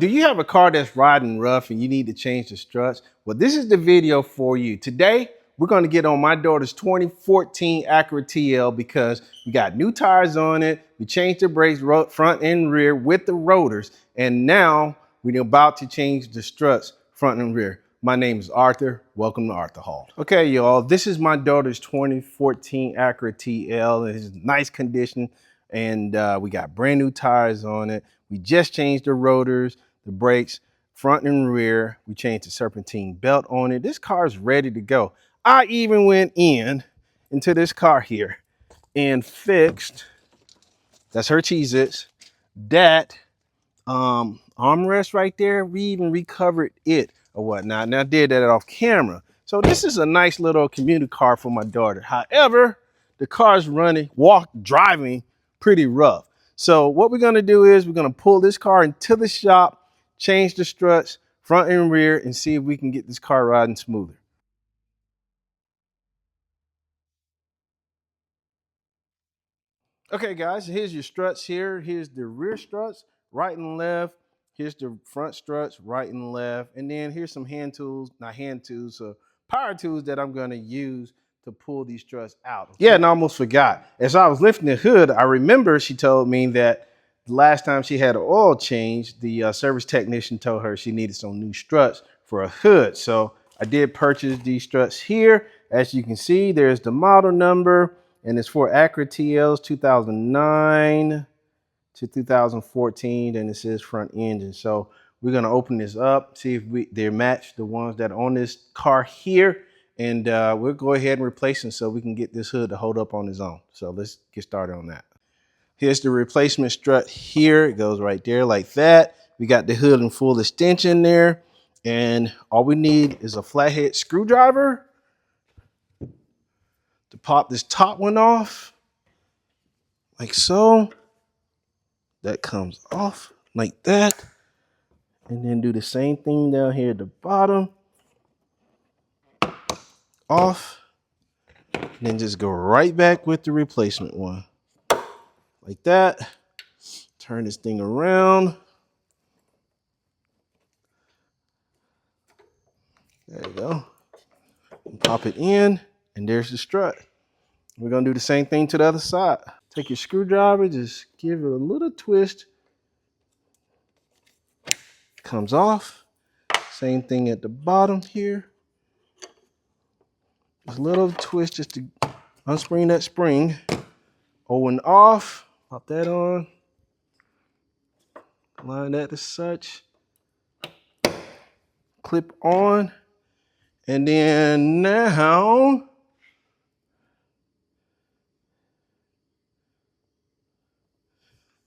Do you have a car that's riding rough and you need to change the struts? Well, this is the video for you. Today, we're going to get on my daughter's 2014 Acura TL because we got new tires on it. We changed the brakes front and rear with the rotors. And now we're about to change the struts front and rear. My name is Arthur. Welcome to Arthur Hall. Okay, y'all, this is my daughter's 2014 Acura TL. It's in nice condition. And we got brand new tires on it. We just changed the rotors, the brakes, front and rear. We changed the serpentine belt on it. This car is ready to go. I even went into this car here and fixed, that's her Cheez-Its, that armrest right there. We even recovered it or whatnot. Now I did that off camera. So this is a nice little commuter car for my daughter. However, the car's driving pretty rough. So what we're gonna do is we're gonna pull this car into the shop, change the struts, front and rear, and see if we can get this car riding smoother. Okay, guys, here's your struts here. Here's the rear struts, right and left. Here's the front struts, right and left. And then here's some hand tools, not hand tools, so power tools that I'm gonna use to pull these struts out. Yeah, and I almost forgot. As I was lifting the hood, I remember she told me that the last time she had an oil change, the service technician told her she needed some new struts for a hood. So I did purchase these struts here. As you can see, there's the model number, and it's for Acura TLs 2009 to 2014, and it says front engine. So we're gonna open this up, see if they match the ones that are on this car here, and we'll go ahead and replace them so we can get this hood to hold up on its own. So let's get started on that. Here's the replacement strut here. It goes right there like that. We got the hood in full extension there, and all we need is a flathead screwdriver to pop this top one off, like so. That comes off like that. And then do the same thing down here at the bottom. Off. And then just go right back with the replacement one. Like that. Turn this thing around. There you go. And pop it in. And there's the strut. We're going to do the same thing to the other side. Take your screwdriver, just give it a little twist. Comes off. Same thing at the bottom here. Just a little twist just to unspring that spring. O and off. Pop that on. Line that as such. Clip on. And then now,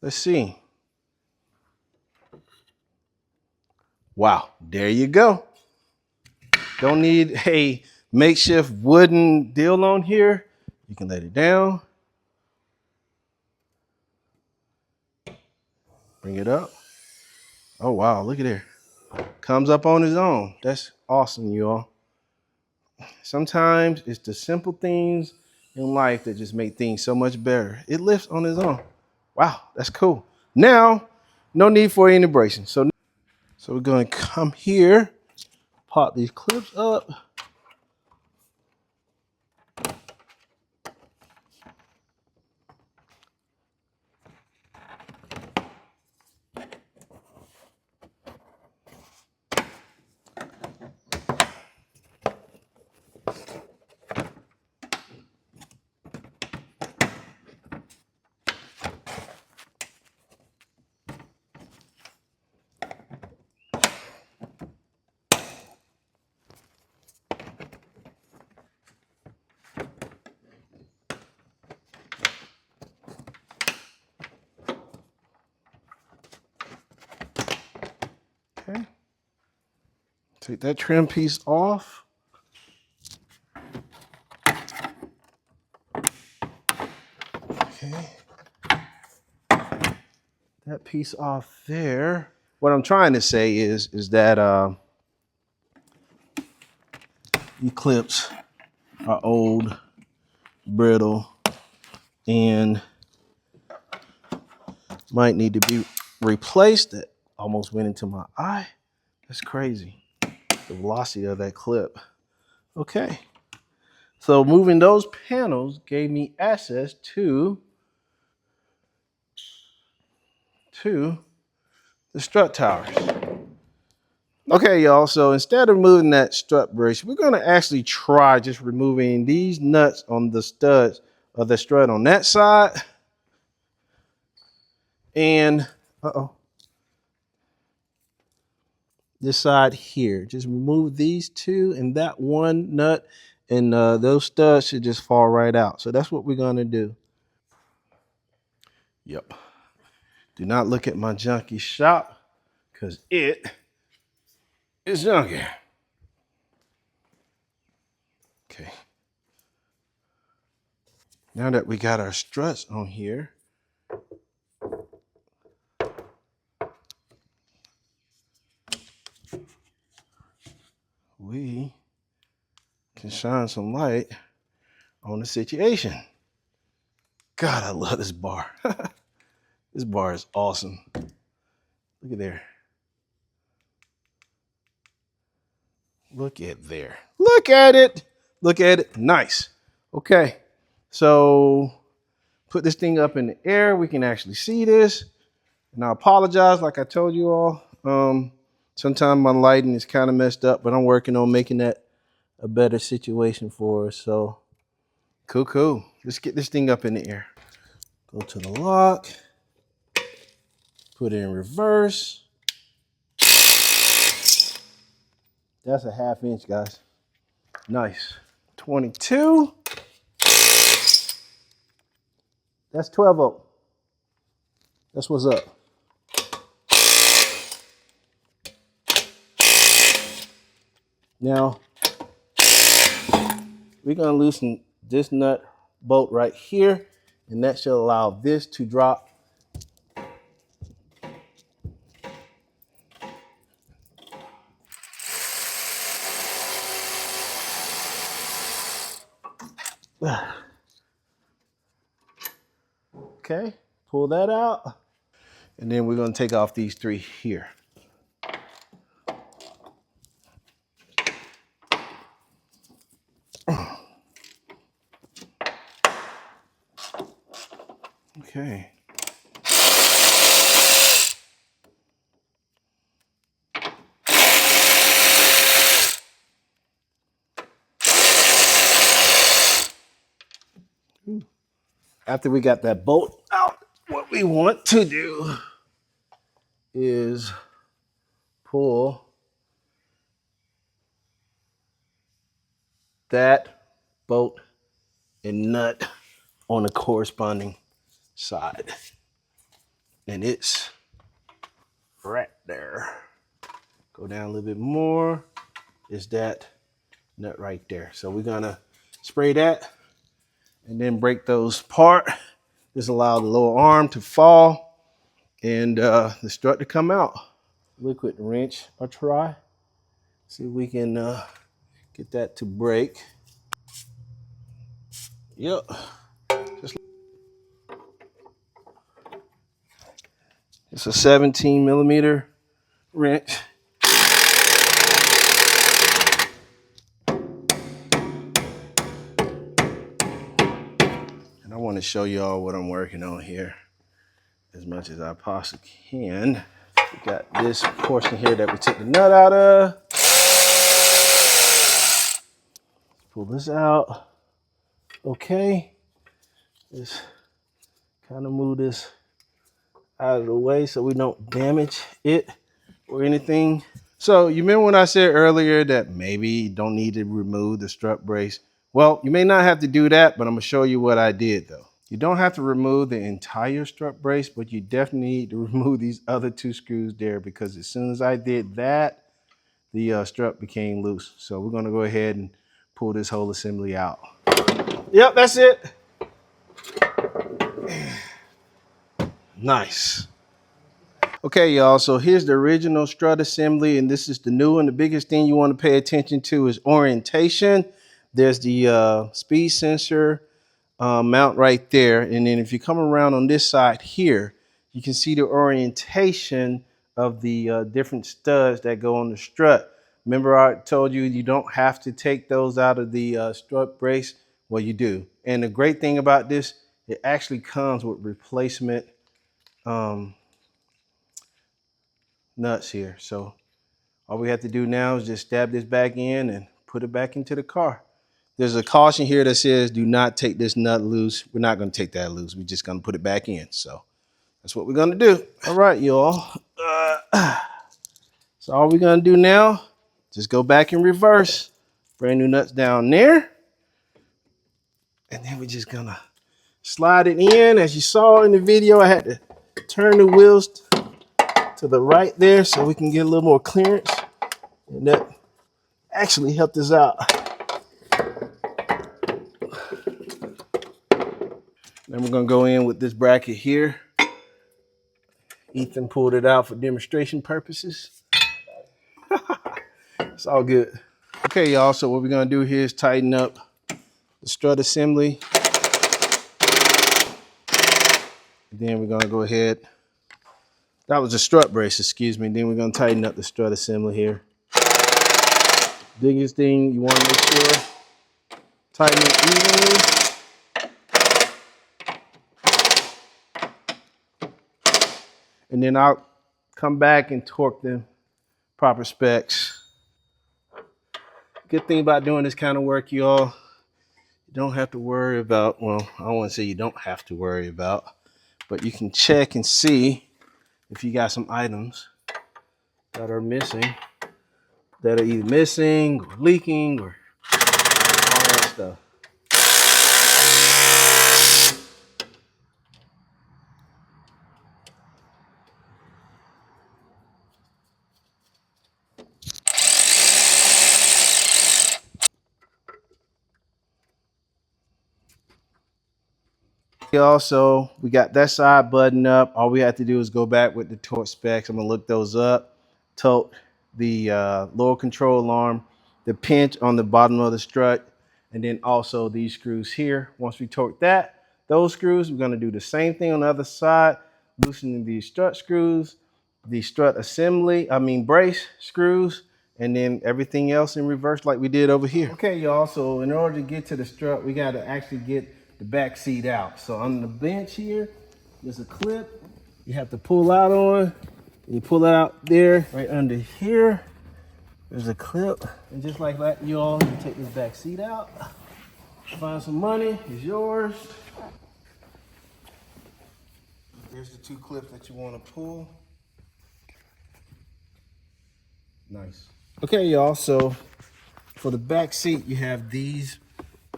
let's see. Wow, there you go. Don't need a makeshift wooden deal on here. You can let it down. Bring it up. Oh, wow, look at there. Comes up on its own. That's awesome, you all. Sometimes it's the simple things in life that just make things so much better. It lifts on its own. Wow, that's cool. Now, no need for any bracing. So we're going to come here, pop these clips up. Okay. Take that trim piece off. Okay. That piece off there. What I'm trying to say is that these clips are old, brittle, and might need to be replaced. almost went into my eye. That's crazy. The velocity of that clip. Okay. So moving those panels gave me access to the strut towers. Okay, y'all, so instead of removing that strut brace, we're gonna actually try just removing these nuts on the studs of the strut on that side. And, this side here. Just remove these two and that one nut, and those studs should just fall right out. So that's what we're gonna do. Yep. Do not look at my junky shop, because it is junky. Okay. Now that we got our struts on here, we can shine some light on the situation. God, I love this bar. This bar is awesome. Look at there. Look at there. Look at it. Look at it. Nice. Okay. So put this thing up in the air. We can actually see this. And I apologize, like I told you all. Sometimes my lighting is kind of messed up, but I'm working on making that a better situation for us. So cool. Let's get this thing up in the air. Go to the lock. Put it in reverse. That's a 1/2 inch, guys. Nice. 22. That's 12 volt. That's what's up. Now, we're gonna loosen this nut bolt right here, and that should allow this to drop. Okay, pull that out. And then we're gonna take off these 3 here. Okay. After we got that bolt out, what we want to do is pull that bolt and nut on the corresponding side. And it's right there. Go down a little bit more. Is that nut right there. So we're gonna spray that and then break those apart. This allows the lower arm to fall and the strut to come out. Liquid wrench or try. See if we can get that to break. Yep. It's a 17mm wrench. And I want to show y'all what I'm working on here as much as I possibly can. We got this portion here that we took the nut out of. Pull this out. Okay. Just kind of move this out of the way so we don't damage it or anything. So you remember when I said earlier that maybe you don't need to remove the strut brace? Well, you may not have to do that, but I'm gonna show you what I did though. You don't have to remove the entire strut brace, but you definitely need to remove these other 2 screws there, because as soon as I did that, the strut became loose. So we're gonna go ahead and pull this whole assembly out. Yep, that's it. Nice. Okay, y'all, so here's the original strut assembly, and this is the new one. The biggest thing you want to pay attention to is orientation. There's the speed sensor mount right there, and then if you come around on this side here, you can see the orientation of the different studs that go on the strut. Remember I told you you don't have to take those out of the strut brace? Well, you do. And the great thing about this, it actually comes with replacement um, nuts here. So all we have to do now is just stab this back in and put it back into the car. There's a caution here that says do not take this nut loose. We're not going to take that loose. We're just going to put it back in. So that's what we're going to do. All right, y'all. So all we're going to do now, just go back in reverse. Brand new nuts down there. And then we're just going to slide it in. As you saw in the video, I had to turn the wheels to the right there so we can get a little more clearance. And that actually helped us out. Then we're going to go in with this bracket here. Ethan pulled it out for demonstration purposes. It's all good. Okay, y'all, so what we're going to do here is tighten up the strut assembly. Then we're going to go ahead. That was a strut brace, excuse me. Then we're going to tighten up the strut assembly here. Biggest thing, you want to make sure, tighten it evenly. And then I'll come back and torque them proper specs. Good thing about doing this kind of work, y'all, you don't have to worry about, well, I don't want to say you don't have to worry about, but you can check and see if you got some items that are missing, that are either missing or leaking or all that stuff. Also, we got that side button up. All we have to do is go back with the torque specs. I'm gonna look those up. Tote the lower control arm, the pinch on the bottom of the strut, and then also these screws here. Once we torque that, those screws, we're gonna do the same thing on the other side, loosening these strut screws, the strut assembly, brace screws, and then everything else in reverse like we did over here. Okay, y'all, so in order to get to the strut, we gotta actually get the back seat out. So on the bench here, there's a clip you have to pull out on. You pull it out there, right under here. There's a clip, and just like that, y'all, you take this back seat out. Find some money, it's yours. There's the two clips that you want to pull. Nice. Okay, y'all, so for the back seat, you have these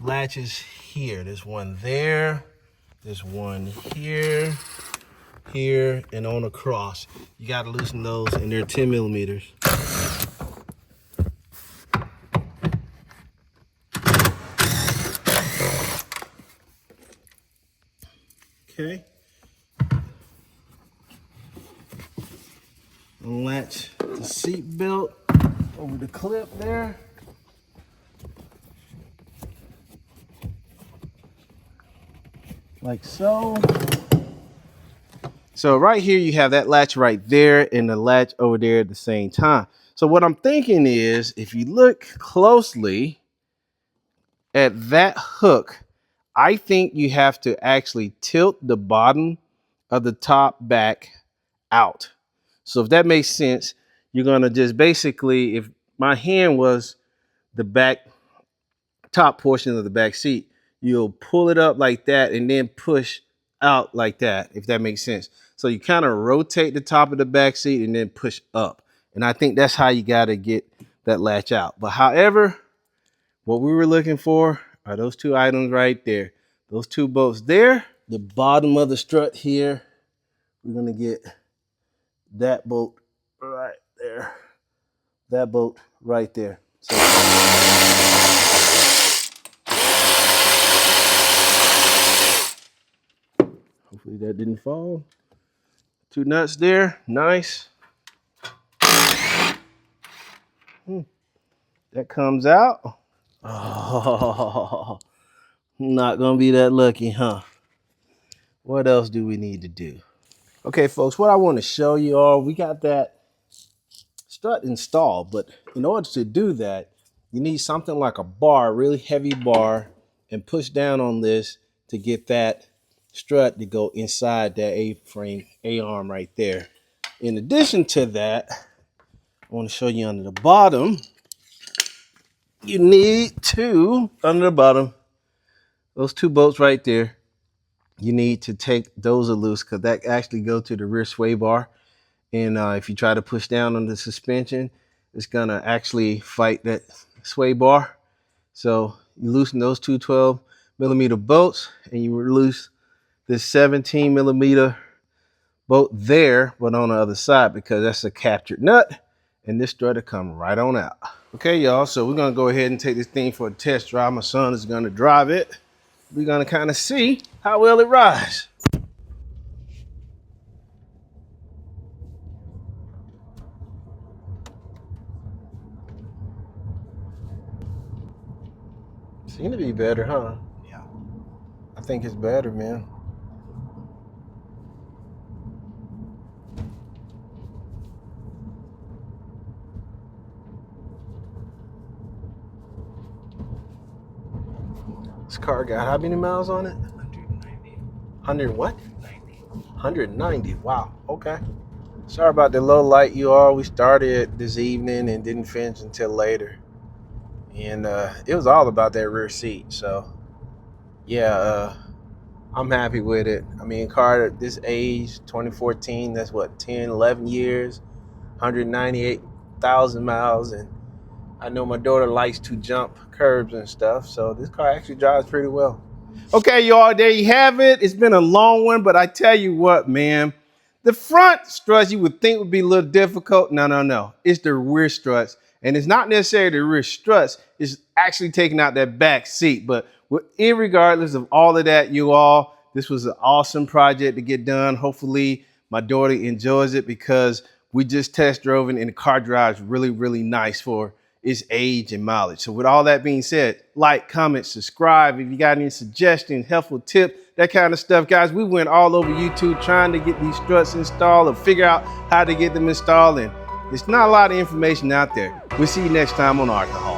latches here. There's one there, there's one here, here, and on across. You got to loosen those, and they're 10 millimeters. Okay. Unlatch the seat belt over the clip there. Like so. So right here, you have that latch right there and the latch over there at the same time. So what I'm thinking is, if you look closely at that hook, I think you have to actually tilt the bottom of the top back out. So if that makes sense, you're gonna just basically, if my hand was the back top portion of the back seat, you'll pull it up like that and then push out like that, if that makes sense. So you kind of rotate the top of the back seat and then push up. And I think that's how you got to get that latch out. But however, what we were looking for are those two items right there. Those two bolts there, the bottom of the strut here. We're going to get that bolt right there. That bolt right there. So hopefully that didn't fall. Two nuts there, nice. That comes out. Oh, not gonna be that lucky, huh? What else do we need to do? Okay, folks, what I want to show you all, we got that strut installed, but in order to do that, you need something like a bar, a really heavy bar, and push down on this to get that strut to go inside that A-frame, A-arm right there. In addition to that, I want to show you under the bottom, you need under the bottom, those two bolts right there. You need to take those are loose because that actually go to the rear sway bar. And if you try to push down on the suspension, it's gonna actually fight that sway bar. So you loosen those two 12mm bolts and you release this 17mm bolt there, but on the other side because that's a captured nut and this strut will come right on out. Okay, y'all, so we're gonna go ahead and take this thing for a test drive. My son is gonna drive it. We're gonna kind of see how well it rides. Seem to be better, huh? Yeah. I think it's better, man. This car got how many miles on it? 190. 100 what? 90. 190. Wow. Okay. Sorry about the low light, you all. We started this evening and didn't finish until later. And it was all about that rear seat. So, yeah, I'm happy with it. I mean, car at this age, 2014, that's what, 10, 11 years, 198,000 miles. And I know my daughter likes to jump curbs and stuff. So this car actually drives pretty well. Okay, y'all, there you have it. It's been a long one, but I tell you what, man. The front struts you would think would be a little difficult. No. It's the rear struts. And it's not necessarily the rear struts. It's actually taking out that back seat. But irregardless of all of that, you all, this was an awesome project to get done. Hopefully, my daughter enjoys it because we just test drove it and the car drives really, really nice for its age and mileage. So with all that being said, like, comment, subscribe. If you got any suggestions, helpful tips, that kind of stuff, guys. We went all over YouTube trying to get these struts installed or figure out how to get them installed. And there's not a lot of information out there. We'll see you next time on Alcohol.